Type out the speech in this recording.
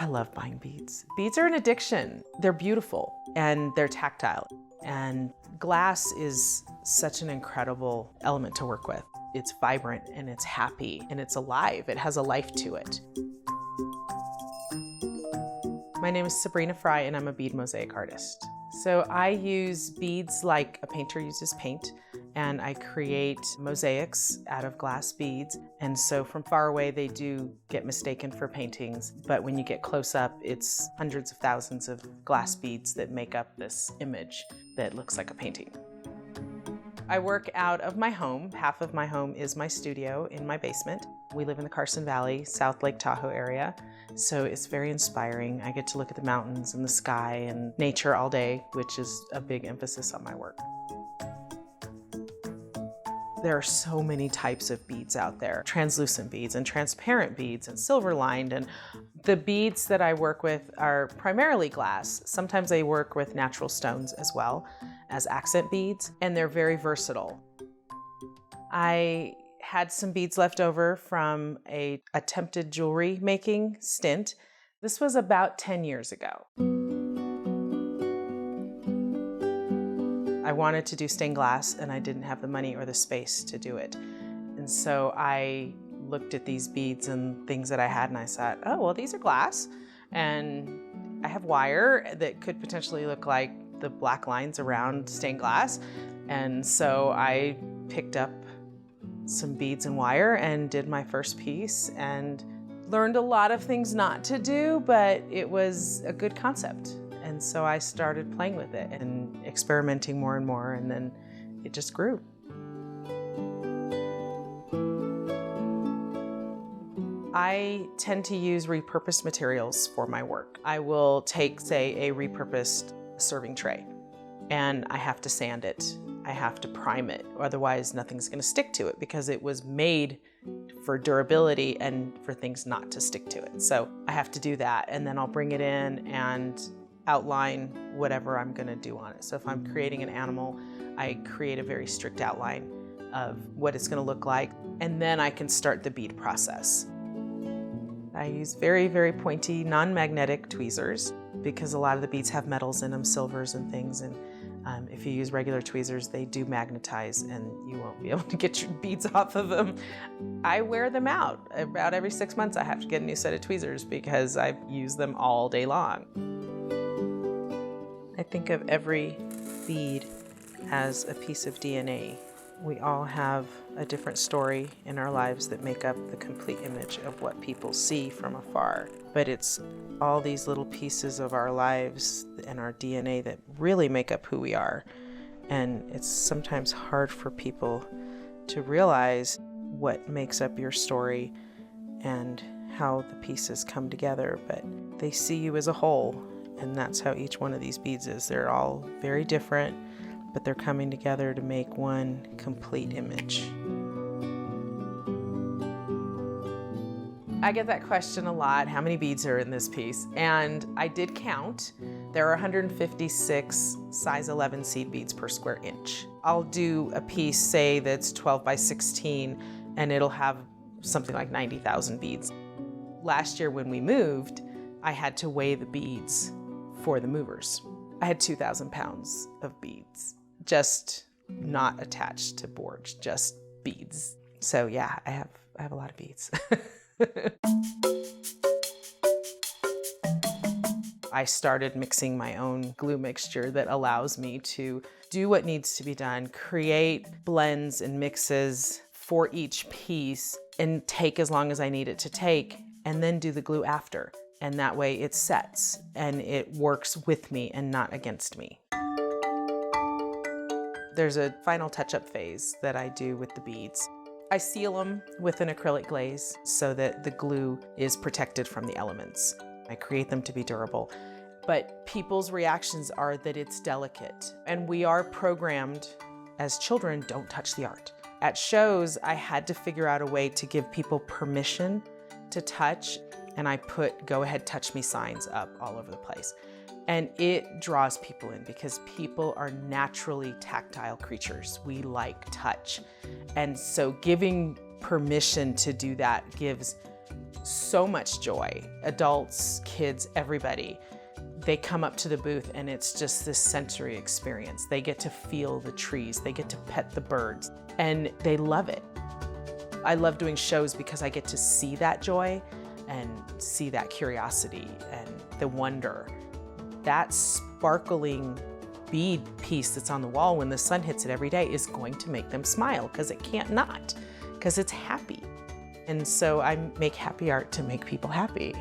I love buying beads. Beads are an addiction. They're beautiful and they're tactile. And glass is such an incredible element to work with. It's vibrant and it's happy and it's alive. It has a life to it. My name is Sabrina Frey and I'm a bead mosaic artist. So I use beads like a painter uses paint, and I create mosaics out of glass beads. And so from far away, they do get mistaken for paintings. But when you get close up, it's hundreds of thousands of glass beads that make up this image that looks like a painting. I work out of my home. Half of my home is my studio in my basement. We live in the Carson Valley, South Lake Tahoe area. So it's very inspiring. I get to look at the mountains and the sky and nature all day, which is a big emphasis on my work. There are so many types of beads out there. Translucent beads and transparent beads and silver lined. And the beads that I work with are primarily glass. Sometimes I work with natural stones as well as accent beads, and they're very versatile. I had some beads left over from an attempted jewelry making stint. This was about 10 years ago. I wanted to do stained glass and I didn't have the money or the space to do it. And so I looked at these beads and things that I had and I thought, oh, well, these are glass. And I have wire that could potentially look like the black lines around stained glass. And so I picked up some beads and wire and did my first piece and learned a lot of things not to do, but it was a good concept. And so I started playing with it and experimenting more and more, and then it just grew. I tend to use repurposed materials for my work. I will take, say, a repurposed serving tray, and I have to sand it. I have to prime it, otherwise nothing's going to stick to it because it was made for durability and for things not to stick to it. So I have to do that, and then I'll bring it in and outline whatever I'm going to do on it. So if I'm creating an animal, I create a very strict outline of what it's going to look like, and then I can start the bead process. I use very, very pointy, non-magnetic tweezers because a lot of the beads have metals in them, silvers and things, and if you use regular tweezers, they do magnetize and you won't be able to get your beads off of them. I wear them out. About every 6 months I have to get a new set of tweezers because I use them all day long. I think of every bead as a piece of DNA. We all have a different story in our lives that make up the complete image of what people see from afar. But it's all these little pieces of our lives and our DNA that really make up who we are. And it's sometimes hard for people to realize what makes up your story and how the pieces come together, but they see you as a whole. And that's how each one of these beads is. They're all very different, but they're coming together to make one complete image. I get that question a lot, how many beads are in this piece? And I did count. There are 156 size 11 seed beads per square inch. I'll do a piece, say, that's 12 by 16, and it'll have something like 90,000 beads. Last year when we moved, I had to weigh the beads for the movers. I had 2,000 pounds of beads, just not attached to boards, just beads. So yeah, I have a lot of beads. I started mixing my own glue mixture that allows me to do what needs to be done, create blends and mixes for each piece and take as long as I need it to take, and then do the glue after. And that way it sets and it works with me and not against me. There's a final touch-up phase that I do with the beads. I seal them with an acrylic glaze so that the glue is protected from the elements. I create them to be durable. But people's reactions are that it's delicate. And we are programmed as children, don't touch the art. At shows, I had to figure out a way to give people permission to touch, and I put go ahead touch me signs up all over the place. And it draws people in because people are naturally tactile creatures. We like touch. And so giving permission to do that gives so much joy. Adults, kids, everybody. They come up to the booth and it's just this sensory experience. They get to feel the trees, they get to pet the birds, and they love it. I love doing shows because I get to see that joy and see that curiosity and the wonder. That sparkling bead piece that's on the wall when the sun hits it every day is going to make them smile, because it can't not, because it's happy. And so I make happy art to make people happy.